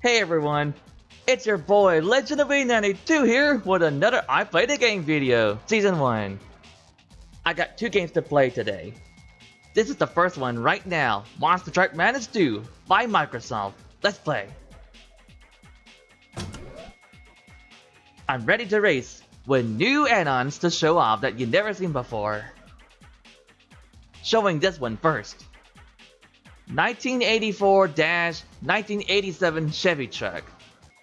Hey everyone, it's your boy Legend of E92 here with another iPlay the Game video, Season 1. I got 2 games to play today. This is the first one right now, Monster Truck Madness 2 by Microsoft. Let's play. I'm ready to race with new add-ons to show off that you've never seen before. Showing this one first. 1984-1987 Chevy truck.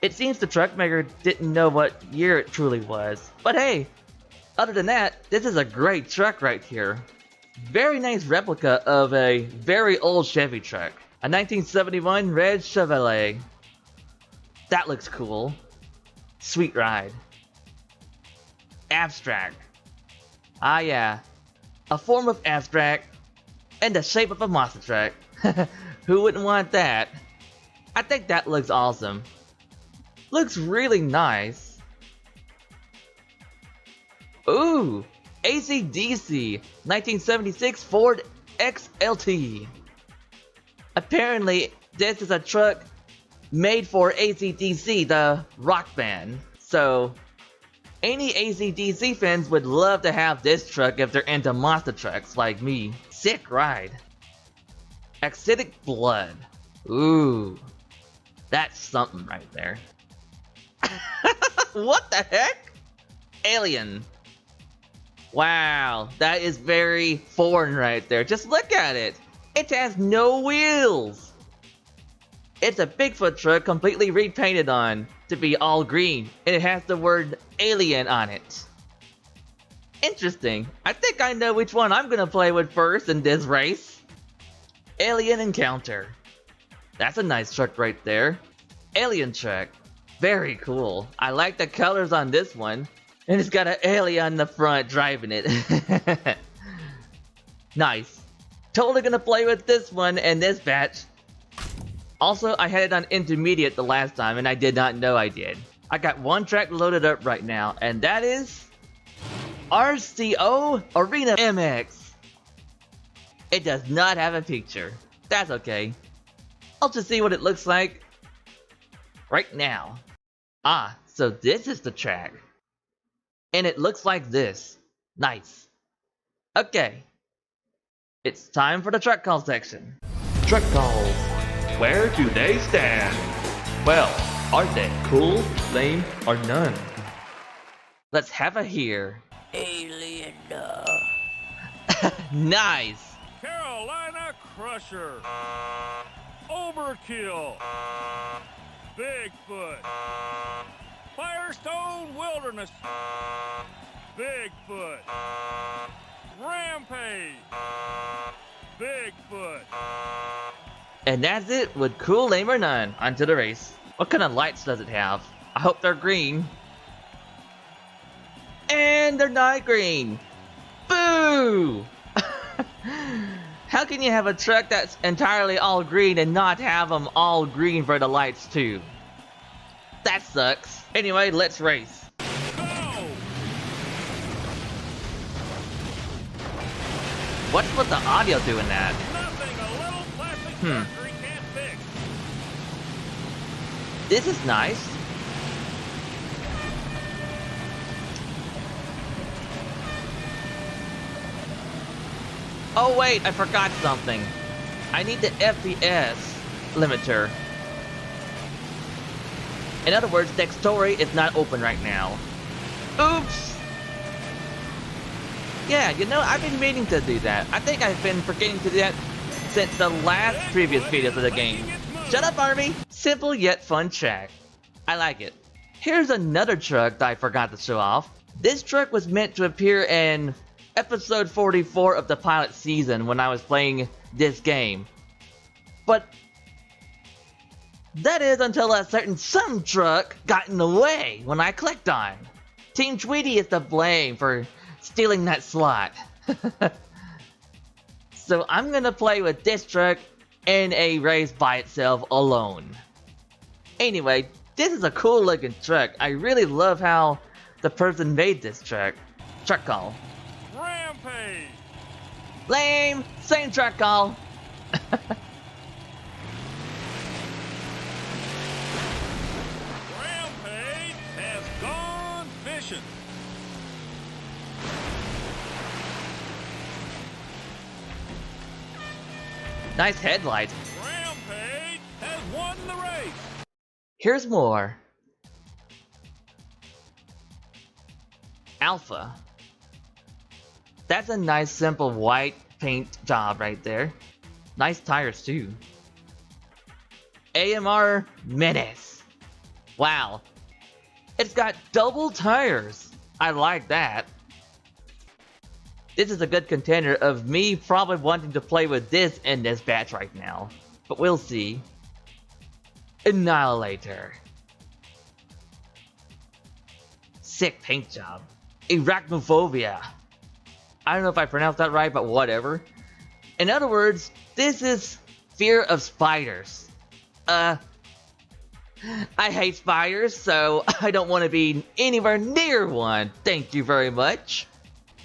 It seems the truck maker didn't know what year it truly was. But hey, other than that, this is a great truck right here. Very nice replica of a very old Chevy truck. A 1971 red Chevrolet. That looks cool. Sweet ride. Abstract. Ah yeah, a form of abstract in the shape of a monster truck. Who wouldn't want that? I think that looks awesome. Looks really nice. Ooh, AC/DC 1976 Ford XLT. Apparently, this is a truck made for AC/DC, the rock band. So, any AC/DC fans would love to have this truck if they're into monster trucks like me. Sick ride. Acidic blood. Ooh, that's something right there. What the heck? Alien. Wow, that is very foreign right there. Just look at it. It has no wheels. It's a Bigfoot truck completely repainted on to be all green, and it has the word alien on it. Interesting. I think I know which one I'm gonna play with first in this race. Alien Encounter. That's a nice truck right there. Alien truck. Very cool. I like the colors on this one. And it's got an alien on the front driving it. Nice. Totally gonna play with this one and this batch. Also, I had it on intermediate the last time and I did not know I did. I got one track loaded up right now, and that is RCO Arena MX. It does not have a picture. That's okay. I'll just see what it looks like right now. Ah, so this is the track. And it looks like this. Nice. Okay. It's time for the truck call section. Truck calls. Where do they stand? Well, are they cool, lame, or none? Let's have a hear. Alien. Nice. Carolina Crusher, Overkill, Bigfoot, Firestone Wilderness, Bigfoot, Rampage, Bigfoot. And that's it with cool, lame, or none. Onto the race. What kind of lights does it have? I hope they're green. And they're not green. Boo! How can you have a truck that's entirely all green and not have them all green for the lights too? That sucks. Anyway, let's race. Go! What's with the audio doing that? Nothing a little plastic surgery can't fix. This is nice. Oh wait, I forgot something. I need the FPS limiter. In other words, the story is not open right now. Oops! Yeah, you know, I've been meaning to do that. I think I've been forgetting to do that since the last previous videos of the game. Shut up, Army! Simple yet fun track. I like it. Here's another truck that I forgot to show off. This truck was meant to appear in episode 44 of the pilot season when I was playing this game. But that is until a certain some truck got in the way when I clicked on. Team Tweety is to blame for stealing that slot. So I'm gonna play with this truck in a race by itself alone. Anyway, this is a cool looking truck. I really love how the person made this truck. Truck call. Rampage. Lame! Same truck call. Rampage has gone fishing. Nice headlight. Rampage has won the race. Here's more. Alpha. That's a nice simple white paint job right there. Nice tires too. AMR Menace. Wow. It's got double tires. I like that. This is a good contender of me probably wanting to play with this in this batch right now. But we'll see. Annihilator. Sick paint job. Arachnophobia. I don't know if I pronounced that right, but whatever. In other words, this is fear of spiders. I hate spiders, so I don't want to be anywhere near one. Thank you very much.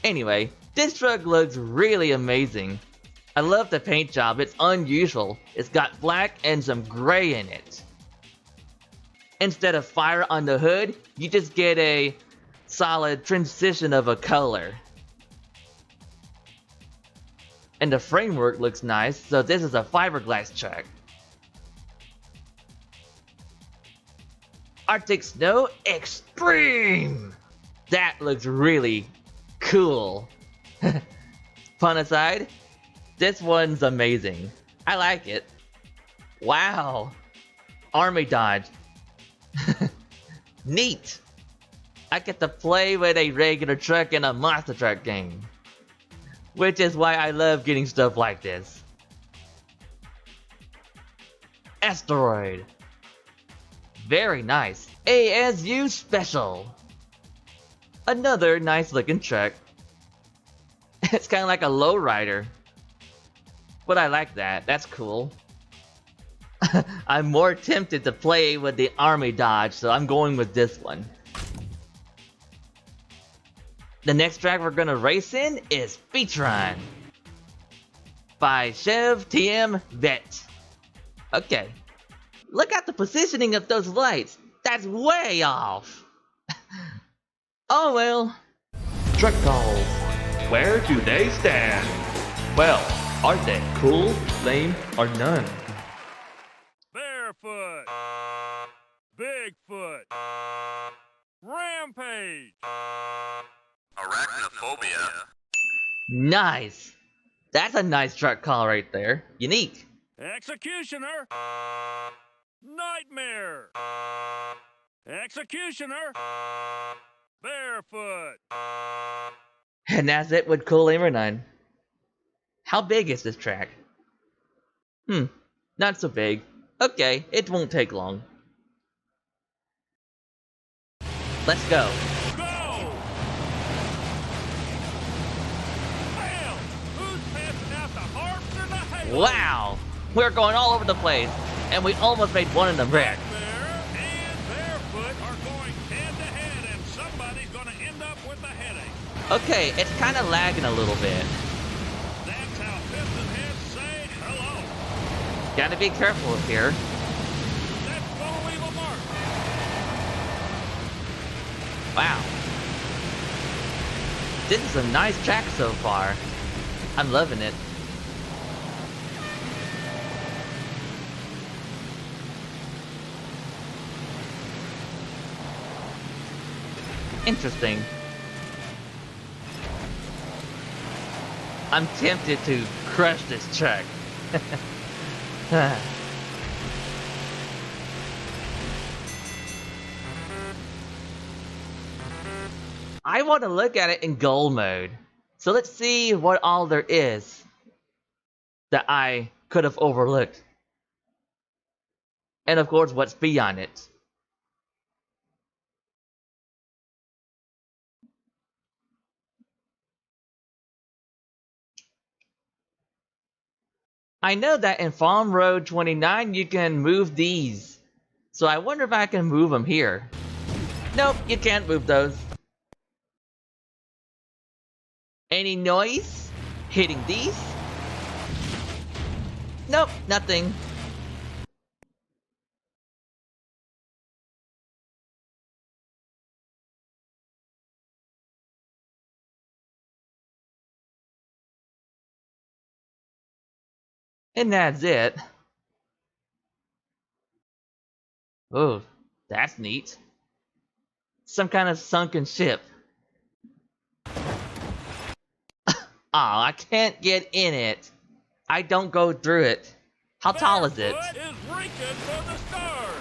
Anyway, this truck looks really amazing. I love the paint job. It's unusual. It's got black and some gray in it. Instead of fire on the hood, you just get a solid transition of a color. And the framework looks nice, so this is a fiberglass truck. Arctic Snow Extreme! That looks really cool. Pun aside, this one's amazing. I like it. Wow. Army Dodge. Neat. I get to play with a regular truck in a monster truck game. Which is why I love getting stuff like this. Asteroid. Very nice. ASU Special. Another nice looking truck. It's kind of like a lowrider. But I like that. That's cool. I'm more tempted to play with the Army Dodge, so I'm going with this one. The next track we're gonna race in is Featron by Chev TM Vet. Okay. Look at the positioning of those lights. That's way off. Oh well. Truck calls. Where do they stand? Well, are they cool, lame, or none? Barefoot. Bigfoot. Rampage. Arachnophobia. Nice. That's a nice truck call right there. Unique. Executioner. Nightmare. Executioner. Barefoot. And that's it with Cool Aim or None. How big is this track? Not so big. Okay, it won't take long. Let's go. Go! Bam! Who's passing out the harps and the halos? Wow! We're going all over the place, and we almost made one in the wreck. Nightmare and Barefoot are going head-to-head, and somebody's going to end up with a headache. Okay, it's kind of lagging a little bit. That's how piston heads say hello. Gotta be careful up here. That's going to leave a mark. Wow. This is a nice track so far. I'm loving it. Interesting. I'm tempted to crush this truck. I want to look at it in gold mode. So let's see what all there is that I could have overlooked. And of course, what's beyond it. I know that in Farm Road 29 you can move these. So I wonder if I can move them here. Nope, you can't move those. Any noise hitting these? Nope, nothing. And that's it. Oh, that's neat. Some kind of sunken ship. Aw, I can't get in it. I don't go through it. How tall is it? Barefoot is reaching for the stars.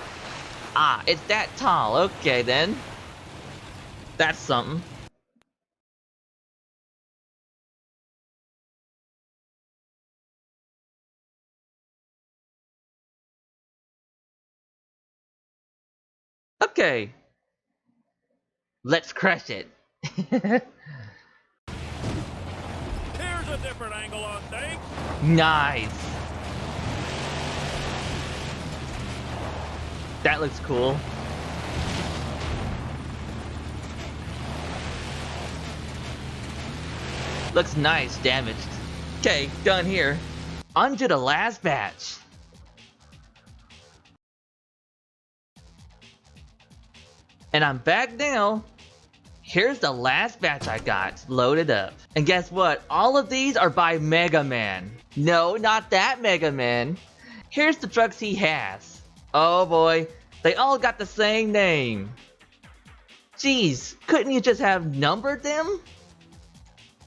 Ah, it's that tall. Okay then. That's something. Okay. Let's crush it. Here's a different angle on things. Nice. That looks cool. Looks nice, damaged. Okay, done here. On to the last batch. And I'm back now. Here's the last batch I got loaded up. And guess what? All of these are by Mega Man. No, not that Mega Man. Here's the trucks he has. Oh boy, they all got the same name. Jeez, couldn't you just have numbered them?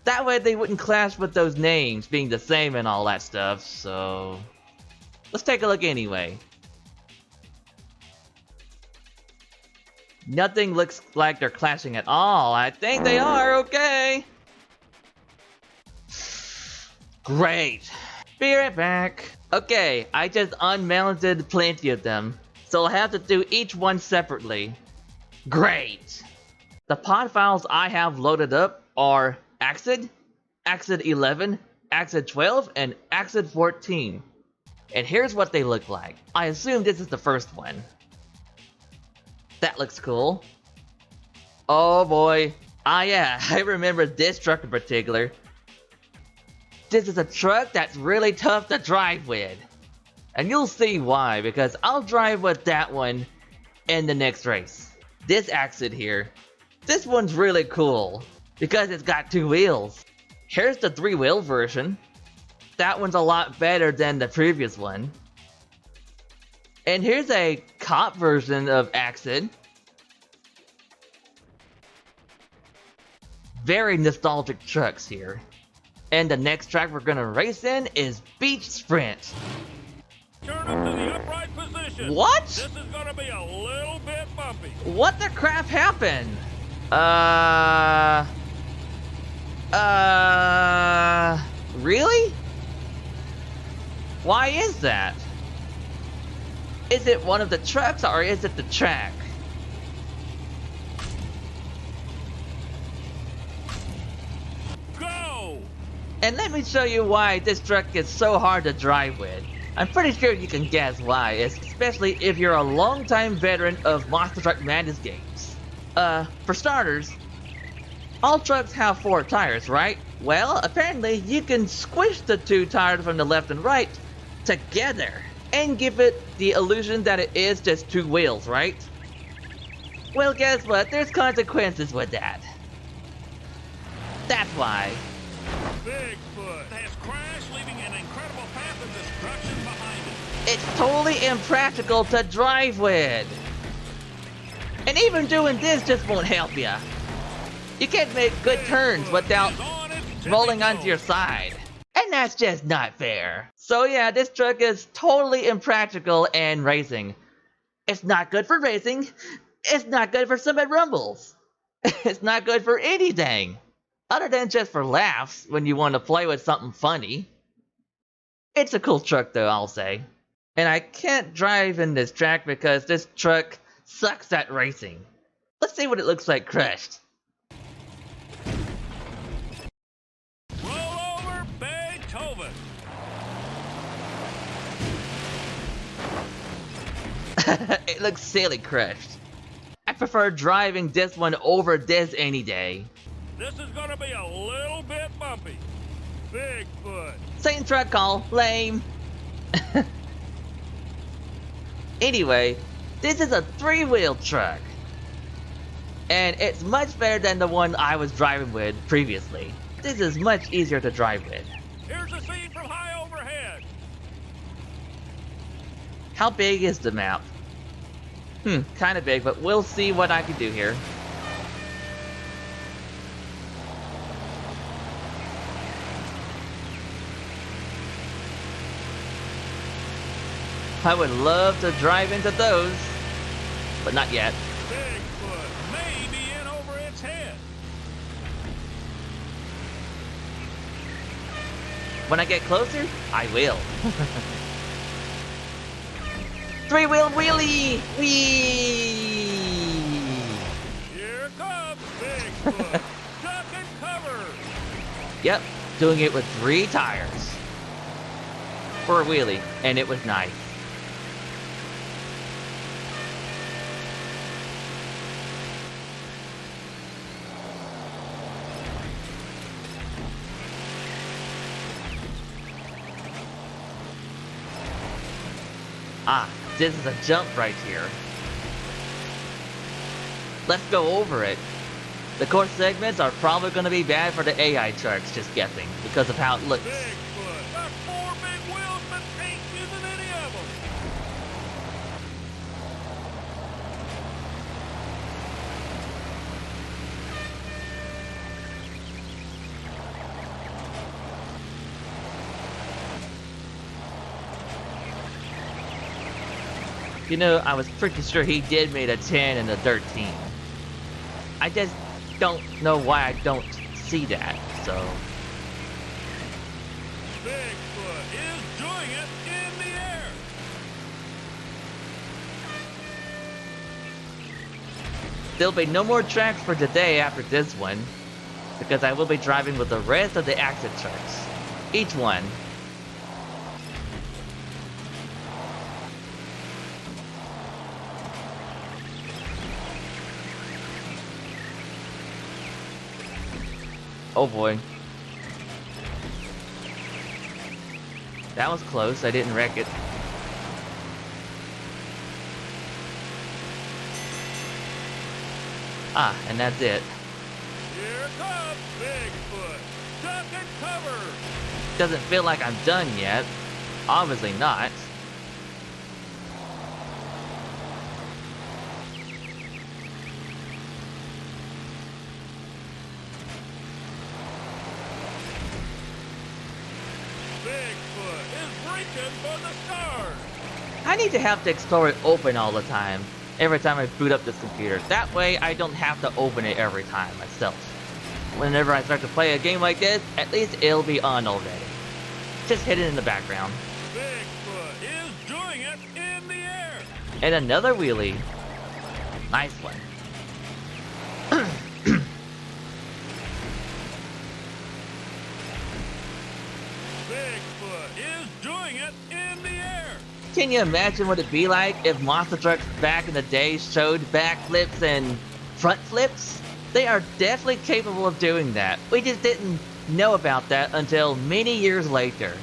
That way they wouldn't clash with those names being the same and all that stuff, so... Let's take a look anyway. Nothing looks like they're clashing at all. I think they are, okay. Great. Be right back. Okay, I just unmounted plenty of them, so I'll have to do each one separately. Great. The pod files I have loaded up are Axid, Axid 11, Axid 12, and Axid 14. And here's what they look like. I assume this is the first one. That looks cool. Oh boy. Ah yeah, I remember this truck in particular. This is a truck that's really tough to drive with. And you'll see why, because I'll drive with that one in the next race. This Axid here. This one's really cool, because it's got 2 wheels. Here's the 3-wheel version. That one's a lot better than the previous one. And here's a cop version of Axid. Very nostalgic trucks here. And the next track we're gonna race in is Beach Sprint. Turn them to the upright position. What? This is gonna be a little bit bumpy. What the crap happened? Really? Why is that? Is it one of the trucks or is it the track? Go! And let me show you why this truck is so hard to drive with. I'm pretty sure you can guess why, especially if you're a longtime veteran of Monster Truck Madness games. For starters, all trucks have 4 tires, right? Well, apparently you can squish the 2 tires from the left and right together and give it the illusion that it is just 2 wheels, right? Well, guess what? There's consequences with that. That's why. Bigfoot has crashed, leaving an incredible path of destruction behind it. It's totally impractical to drive with. And even doing this just won't help ya. You can't make good turns without rolling onto your side. And that's just not fair. So yeah, this truck is totally impractical and racing. It's not good for racing. It's not good for Summit Rumbles. It's not good for anything. Other than just for laughs when you want to play with something funny. It's a cool truck though, I'll say. And I can't drive in this track because this truck sucks at racing. Let's see what it looks like crushed. Roll over Beethoven. It looks silly crushed. I prefer driving this one over this any day. This is gonna be a little bit bumpy. Bigfoot. Same truck call, lame. Anyway, this is a 3-wheel truck. And it's much better than the one I was driving with previously. This is much easier to drive with. Here's a scene from high overhead. How big is the map? Kinda big, but we'll see what I can do here. I would love to drive into those, but not yet. Bigfoot may be in over its head. When I get closer, I will. 3-wheel wheelie! Whee! Here comes Bigfoot. Duck and cover. Yep, doing it with 3 tires. For a wheelie, and it was nice. Ah, this is a jump right here. Let's go over it. The course segments are probably going to be bad for the AI trucks, just guessing, because of how it looks. Bigfoot. Got 4 big wheels, but ain't using any of them. You know, I was pretty sure he did make a 10 and a 13. I just don't know why I don't see that, so... Bigfoot is doing it in the air. There'll be no more tracks for today after this one, because I will be driving with the rest of the active trucks. Each one. Oh boy. That was close, I didn't wreck it. Ah, and that's it. Here comes Bigfoot. Duck and cover. Doesn't feel like I'm done yet. Obviously not. Bigfoot is reaching for the stars. I need to have the Explorer open all the time, every time I boot up this computer. That way I don't have to open it every time myself. Whenever I start to play a game like this, at least it'll be on already. Just hit it in the background. Bigfoot is doing it in the air. And another wheelie. Nice one. Bigfoot is doing it in the air. Can you imagine what it'd be like if monster trucks back in the day showed backflips and front flips? They are definitely capable of doing that. We just didn't know about that until many years later.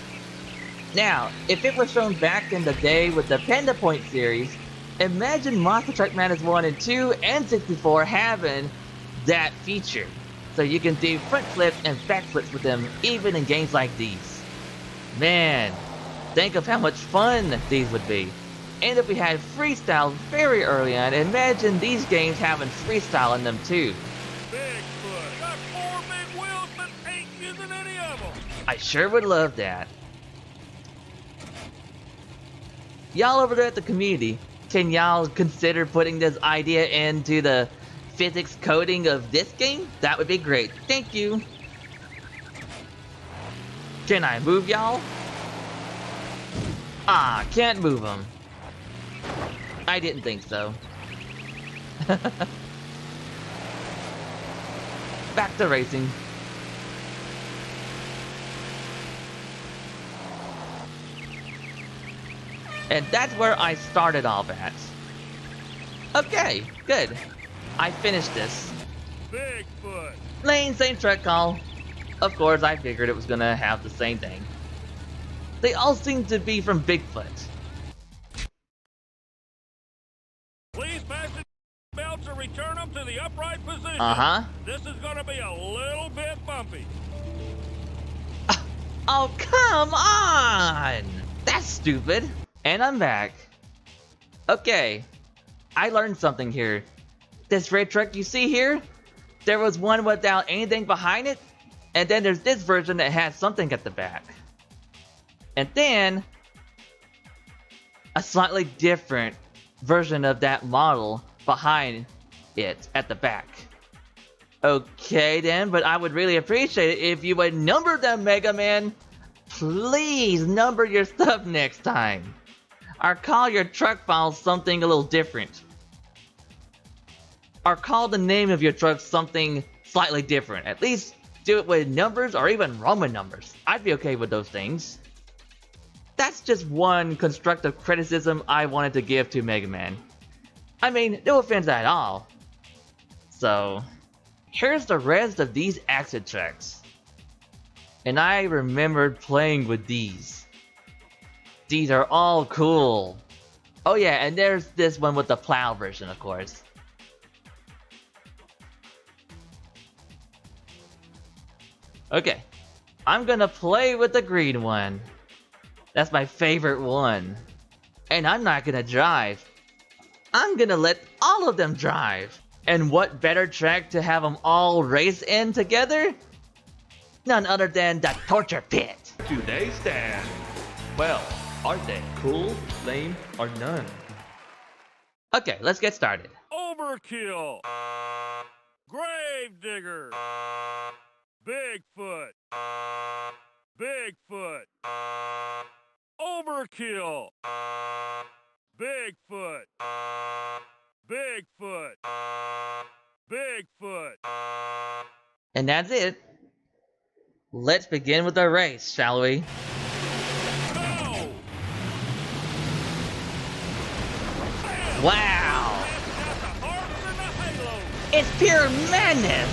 Now, if it was shown back in the day with the Panda Point series, imagine Monster Truck Madness 1 and 2 and 64 having that feature. So you can do front flips and back flips with them even in games like these. Man, think of how much fun these would be. And if we had freestyle very early on, imagine these games having freestyle in them too. Bigfoot I sure would love that. Y'all over there at the community, can y'all consider putting this idea into the physics coding of this game? That would be great. Thank you. Can I move y'all? Ah, can't move them. I didn't think so. Back to racing. And that's where I started off at. Okay, good. I finished this. Bigfoot. Lane, same truck call. Of course, I figured it was gonna have the same thing. They all seem to be from Bigfoot. Please fasten belts or return them to the upright position. Uh-huh. This is gonna be a little bit bumpy. Oh, come on! That's stupid. And I'm back. Okay, I learned something here. This red truck you see here, there was one without anything behind it, and then there's this version that has something at the back. And then, a slightly different version of that model behind it at the back. Okay then, but I would really appreciate it if you would number them, Mega Man. Please number your stuff next time. Or call your truck files something a little different. Or call the name of your truck something slightly different. At least do it with numbers or even Roman numbers. I'd be okay with those things. That's just one constructive criticism I wanted to give to Mega Man. I mean, no offense at all. So, here's the rest of these acid tracks. And I remembered playing with these. These are all cool. Oh yeah, and there's this one with the plow version, of course. Okay, I'm gonna play with the green one. That's my favorite one. And I'm not gonna drive. I'm gonna let all of them drive. And what better track to have them all race in together? None other than the torture pit. Do they stand? Well, are they cool, lame, or none? Okay, let's get started. Overkill. Gravedigger. Bigfoot. Bigfoot. Overkill. Bigfoot. Bigfoot. Bigfoot. And that's it. Let's begin with the race, shall we? Go! Wow! That's harder than the halo. It's pure madness!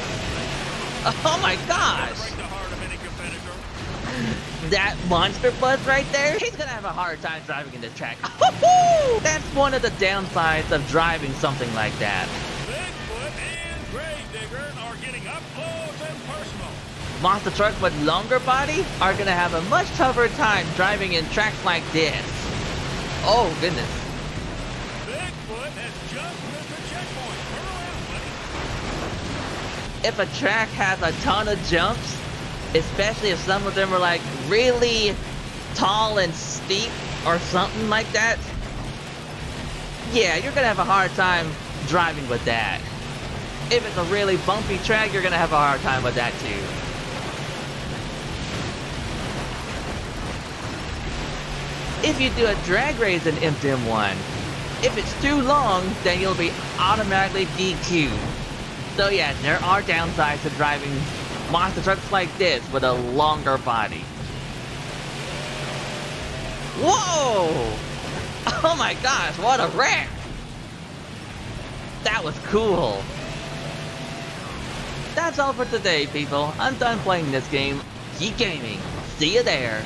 Oh my gosh! Break the heart of any competitor. That monster buzz right there, he's gonna have a hard time driving in this track. That's one of the downsides of driving something like that. Bigfoot and Gravedigger are getting up close and personal. Monster trucks with longer body are gonna have a much tougher time driving in tracks like this. Oh goodness. Bigfoot has just missed the checkpoint. Turn around, buddy. If a track has a ton of jumps, especially if some of them are like really tall and steep or something like that, yeah, you're gonna have a hard time driving with that. If it's a really bumpy track, you're gonna have a hard time with that too. If you do a drag race in MTM1, if it's too long, then you'll be automatically DQ'd. So yeah, there are downsides to driving monster trucks like this with a longer body. Whoa! Oh my gosh, what a wreck! That was cool. That's all for today, people. I'm done playing this game. Keep gaming. See you there.